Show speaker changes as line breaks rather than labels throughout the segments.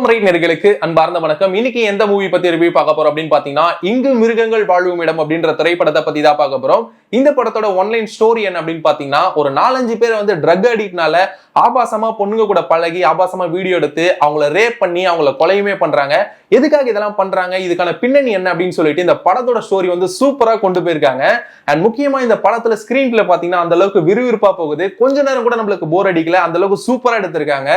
Right நேயர்களுக்கு அன்பார்ந்த வணக்கம். இன்னைக்கு எந்த மூவி பத்தி ரிவ்யூ பார்க்க போறோம் அப்படின்னு பாத்தீங்கன்னா, இங்கு மிருகங்கள் வாழும் இடம் அப்படின்ற திரைப்படத்தை பத்தி தான் பார்க்க போறோம். இந்த படத்தோட ஒன்லைன் ஸ்டோரி என்ன அப்படின்னு பாத்தீங்கன்னா, ஒரு 4-5 பேர் வந்து ட்ரக் அடிக்ட்னால ஆபாசமா பொண்ணுங்க கூட பழகி ஆபாசமா வீடியோ எடுத்து அவங்கள ரேப் பண்ணி அவங்கள கொலையுமே பண்றாங்க. எதுக்காக இதெல்லாம் பண்றாங்க, இதுக்கான பின்னணி என்ன அப்படின்னு சொல்லிட்டு இந்த படத்தோட ஸ்டோரி வந்து சூப்பரா கொண்டு போயிருக்காங்க. அண்ட் முக்கியமா இந்த படத்துல ஸ்கிரீன் பிளே பாத்தீங்கன்னா அந்த அளவுக்கு விறுவிறுப்பா போகுது. கொஞ்ச நேரம் கூட நம்மளுக்கு போர் அடிக்கல, அந்த அளவுக்கு சூப்பரா எடுத்திருக்காங்க.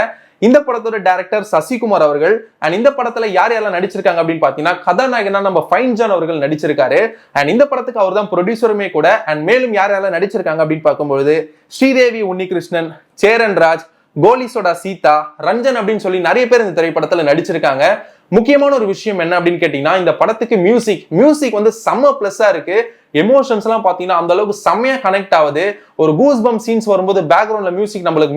இந்த படத்தோட டைரக்டர் சசிகுமார் அவர்கள். அண்ட் இந்த படத்துல யார் யாரெல்லாம் நடிச்சிருக்காங்க அப்படின்னு பாத்தீங்கன்னா, கதாநாயகனா நம்ம ஃபைன் ஜான் அவர்கள் நடிச்சிருக்காரு. அண்ட் இந்த படத்துக்கு அவர் தான் ப்ரொடியூசருமே கூட. அண்ட் மேலும் யார் யாரெல்லாம் நடிச்சிருக்காங்க அப்படின்னு பார்க்கும்போது, ஸ்ரீதேவி உன்னிகிருஷ்ணன், சேரன் ராஜ், கோலிசோடா சீதா, ரஞ்சன் அப்படின்னு சொல்லி நிறைய பேர் இந்த திரைப்படத்துல நடிச்சிருக்காங்க. முக்கியமான ஒரு விஷயம் என்ன அப்படின்னு கேட்டீங்கன்னா, இந்த படத்துக்கு மியூசிக் வந்து செம்ம பிளஸ்ஸா இருக்கு. எமோஷன்ஸ் எல்லாம் பாத்தீங்கன்னா அந்த அளவுக்கு செம்மையா கனெக்ட் ஆகுது. ஒரு கூஸ் பம்ப் சீன்ஸ் வரும்போது பேக்ரவுண்ட்ல நம்மளுக்கு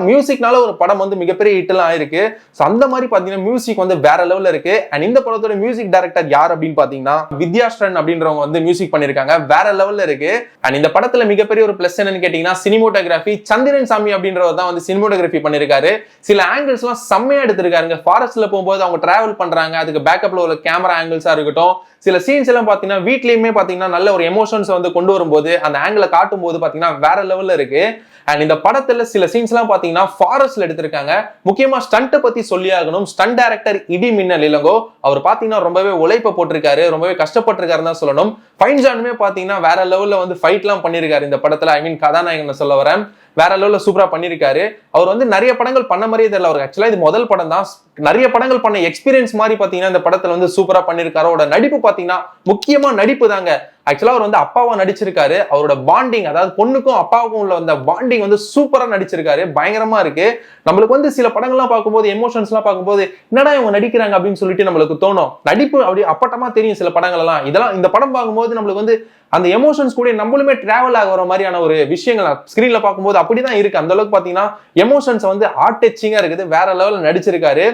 மியூசிக்னால ஒரு படம் வந்து மிகப்பெரிய ஹிட் எல்லாம் ஆயிருக்கு. அந்த மாதிரி பாத்தீங்கன்னா மியூசிக் வந்து வேற லெவல்ல இருக்கு. அண்ட் இந்த படத்தோட மியூசிக் டைரக்டர் யார் அப்படின்னு பாத்தீங்கன்னா, வித்யாஸ்ரன் அப்படின்றவங்க வந்து மியூசிக் பண்ணிருக்காங்க. வேற லெவல்ல இருக்கு. அண்ட் இந்த படத்துல மிகப்பெரிய ஒரு பிளஸ் என்னன்னு கேட்டீங்கன்னா, சினிமோட்டோகிராஃபி. சந்திரன் சாமி அப்படின்றவர் தான் வந்து சினிமோட்டோகிராஃபி பண்ணிருக்காரு. சில ஆங்கிள்ஸ் எல்லாம் செம்மையா எடுத்திருக்காருங்க. ஃபாரஸ்ட்ல போகும்போது அவங்க டிராவல் பண்றாங்க, அதுக்கு பேக்கப்ல உள்ள கேமரா ஆங்கிள்ஸா இருக்கட்டும், சில சீன்ஸ் எல்லாம் பாத்தீங்கன்னா வீட்லயுமே பாத்தீங்கன்னா நல்ல ஒரு எமோஷன்ஸ் வந்து கொண்டு வரும்போது அந்த ஆங்கிளை காட்டும் போது பாத்தீங்கன்னா வேற லெவல்ல இருக்கு. அண்ட் இந்த படத்துல சில சீன்ஸ் எல்லாம் பாத்தீங்கன்னா ஃபாரஸ்ட்ல எடுத்திருக்காங்க. முக்கியமா ஸ்டண்ட் பத்தி சொல்லி ஆகணும். ஸ்டண்ட் டைரக்டர் இடி மின்னல் இளங்கோ அவர் பாத்தீங்கன்னா ரொம்பவே உழைப்ப போட்டிருக்காரு, ரொம்பவே கஷ்டப்பட்டிருக்காருன்னு தான் சொல்லணும். ஃபைன் ஜானுமே பாத்தீங்கன்னா வேற லெவல்ல வந்து ஃபைட் எல்லாம் பண்ணிருக்காரு இந்த படத்துல. ஐ மீன் கதாநாயகன் சொல்ல வரேன், வேற லெவல்ல சூப்பரா பண்ணிருக்காரு. அவர் வந்து நிறைய படங்கள் பண்ண மாதிரியே தெரியல. அவருக்கு ஆக்சுவலா இது முதல் படம் தான். நிறைய படங்கள் பண்ண எக்ஸ்பீரியன்ஸ் மாதிரி பாத்தீங்கன்னா இந்த படத்துல வந்து சூப்பரா பண்ணிருக்காரு. அவரோட நடிப்பு பாத்தீங்கன்னா முக்கியமா நடிப்பு தாங்க. ஆக்சுவலா அவர் வந்து அப்பாவா நடிச்சிருக்காரு. அவரோட பாண்டிங், அதாவது பொண்ணுக்கும் அப்பாவுக்கும் உள்ள அந்த பாண்டிங் வந்து சூப்பரா நடிச்சிருக்காரு. பயங்கரமா இருக்கு. நம்மளுக்கு வந்து சில படங்கள்லாம் பார்க்கும்போது, எமோஷன்ஸ் எல்லாம் பார்க்கும்போது என்னடா இவங்க நடிக்கிறாங்க அப்படின்னு சொல்லிட்டு நம்மளுக்கு தோணும். நடிப்பு அப்படி அப்பட்டமா தெரியும் சில படங்கள் எல்லாம். இதெல்லாம் இந்த படம் பார்க்கும்போது நம்மளுக்கு வந்து அந்த எமோஷன்ஸ் கூட நம்மளுமே டிராவல் ஆகிற மாதிரியான ஒரு விஷயங்கள் ஸ்கிரீன்ல பார்க்கும்போது அப்படிதான் இருக்கு. அந்த அளவுக்கு பாத்தீங்கன்னா எமோஷன்ஸ் வந்து ஹார்ட் டச்சிங்கா இருக்குது. வேற லெவல்ல நடிச்சிருக்காரு.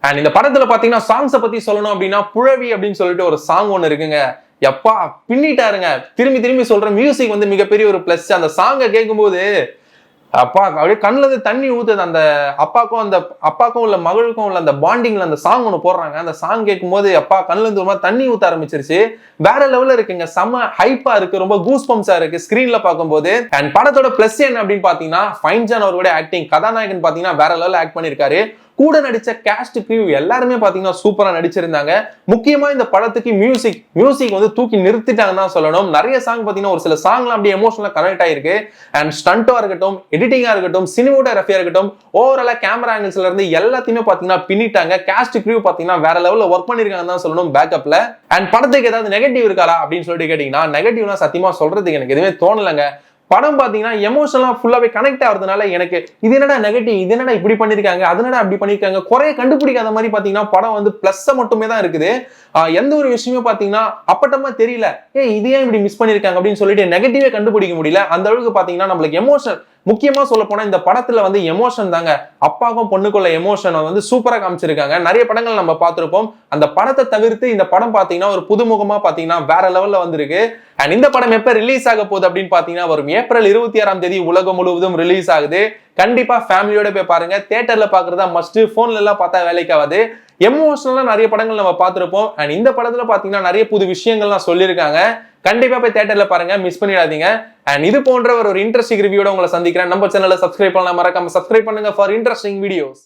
அண்ட் இந்த படத்துல பாத்தீங்கன்னா சாங்ஸை பத்தி சொல்லணும் அப்படின்னா, புழவி அப்படின்னு சொல்லிட்டு ஒரு சாங் ஒண்ணு இருக்குங்க. எப்பா பின்னிட்டாருங்க. திரும்பி சொல்ற மியூசிக் வந்து மிகப்பெரிய ஒரு பிளஸ். அந்த சாங்கை கேட்கும்போது அப்பா அப்படியே கண்ணுல இருந்து தண்ணி ஊத்துது. அந்த அப்பாக்கும் உள்ள மகளுக்கும் உள்ள அந்த பாண்டிங்ல அந்த சாங் ஒண்ணு போடுறாங்க. அந்த சாங் கேட்கும்போது அப்பா கண்ணுல இருந்து ஒரு மாதிரி தண்ணி ஊத்த ஆரம்பிச்சிருச்சு. வேற லெவல்ல இருக்குங்க. செம்ம ஹைப்பா இருக்கு, ரொம்ப கூஸ் பம்ப்ஸா இருக்கு ஸ்கிரீன்ல பார்க்கும்போது. அண்ட் படத்தோட பிளஸ் என்ன அப்படின்னு பாத்தீங்கன்னா, ஃபைன் ஜான் அவரோட ஆக்டிங். கதாநாயகன் பாத்தீங்கன்னா வேற லெவல்ல ஆக்ட் பண்ணிருக்காரு. கூட நடிச்ச காஸ்ட் கிரூ எல்லாருமே பாத்தீங்கன்னா சூப்பரா நடிச்சிருந்தாங்க. முக்கியமா இந்த படத்துக்கு மியூசிக் வந்து தூக்கி நிறுத்திட்டாங்கன்னு தான் சொல்லணும். நிறைய சாங் பாத்தீங்கன்னா ஒரு சில சாங்லாம் அப்படியே எமோஷனலா கனெக்ட் ஆயிருக்கு. அண்ட் ஸ்டண்டா இருக்கட்டும், எடிட்டிங்கா இருக்கட்டும், சினிமோட்டோகிராஃபியா இருக்கட்டும், ஓவராலா கேமரா ஆங்கிள்ஸ்ல இருந்து எல்லாத்தையுமே பாத்தீங்கன்னா பின்னிட்டாங்க. காஸ்ட் கிரூ பாத்தீங்கன்னா வேற லெவல்ல ஒர்க் பண்ணிருக்காங்கன்னு தான் சொல்லணும் பேக்கப்ல. அண்ட் படத்துக்கு ஏதாவது நெகட்டிவ் இருக்காரா அப்படின்னு சொல்லிட்டு கேட்டீங்கன்னா, நெகட்டிவ்னா சத்தியமா சொல்றதுக்கு எனக்கு எதுவுமே தோணலங்க. படம் பாத்தீங்கன்னா எமோஷனலா ஃபுல்லாவே கனெக்ட் ஆகுறதுனால எனக்கு இது என்னடா நெகட்டிவ், இது என்னடா இப்படி பண்ணிருக்காங்க, அதனடா அப்படி பண்ணிருக்காங்க, குறைய கண்டுபிடிக்காத மாதிரி பாத்தீங்கன்னா படம் வந்து பிளஸ் மட்டுமே தான் இருக்குது. எந்த ஒரு விஷயமே பாத்தீங்கன்னா அப்பட்டமா தெரியல, இது ஏன் இப்படி மிஸ் பண்ணிருக்காங்க அப்படின்னு சொல்லிட்டு நெகட்டிவே கண்டுபிடிக்க முடியல. அந்த அளவுக்கு பாத்தீங்கன்னா நம்மளுக்கு எமோஷன், முக்கியமா சொல்ல போனா இந்த படத்துல வந்து எமோஷன் தாங்க. அப்பாவுக்கும் பொண்ணுக்குள்ள எமோஷன் வந்து சூப்பரா காமிச்சிருக்காங்க. நிறைய படங்கள் நம்ம பார்த்திருப்போம். அந்த படத்தை தவிர்த்து இந்த படம் பாத்தீங்கன்னா ஒரு புதுமுகமா பாத்தீங்கன்னா வேற லெவல்ல வந்திருக்கு. அண்ட் இந்த படம் எப்ப ரிலீஸ் ஆக போகுது அப்படின்னு பாத்தீங்கன்னா, வரும் ஏப்ரல் 26ஆம் தேதி உலகம் முழுவதும் ரிலீஸ் ஆகுது. கண்டிப்பா ஃபேமிலியோட போய் பாருங்க. தியேட்டர்ல பாக்குறதா மஸ்ட், போன்ல எல்லாம் பார்த்தா வேலைக்கு ஆகாது. எமோஷனலா நிறைய படங்கள் நம்ம பார்த்திருப்போம். அண்ட் இந்த படத்துல பாத்தீங்கன்னா நிறைய புது விஷயங்கள்லாம் சொல்லியிருக்காங்க. கண்டிப்பா போய் தியேட்டர்ல பாருங்க, மிஸ் பண்ணிடாதீங்க. அண்ட் இது போன்ற ஒரு இன்ட்ரெஸ்டிங் ரிவ்யூட உங்களை சந்திக்கிறேன். நம்ம சேனலை சப்ஸ்கிரைப் பண்ணலாம், மறக்காம சப்ஸ்கிரைப் பண்ணுங்க ஃபார் இன்ட்ரெஸ்டிங் வீடியோஸ்.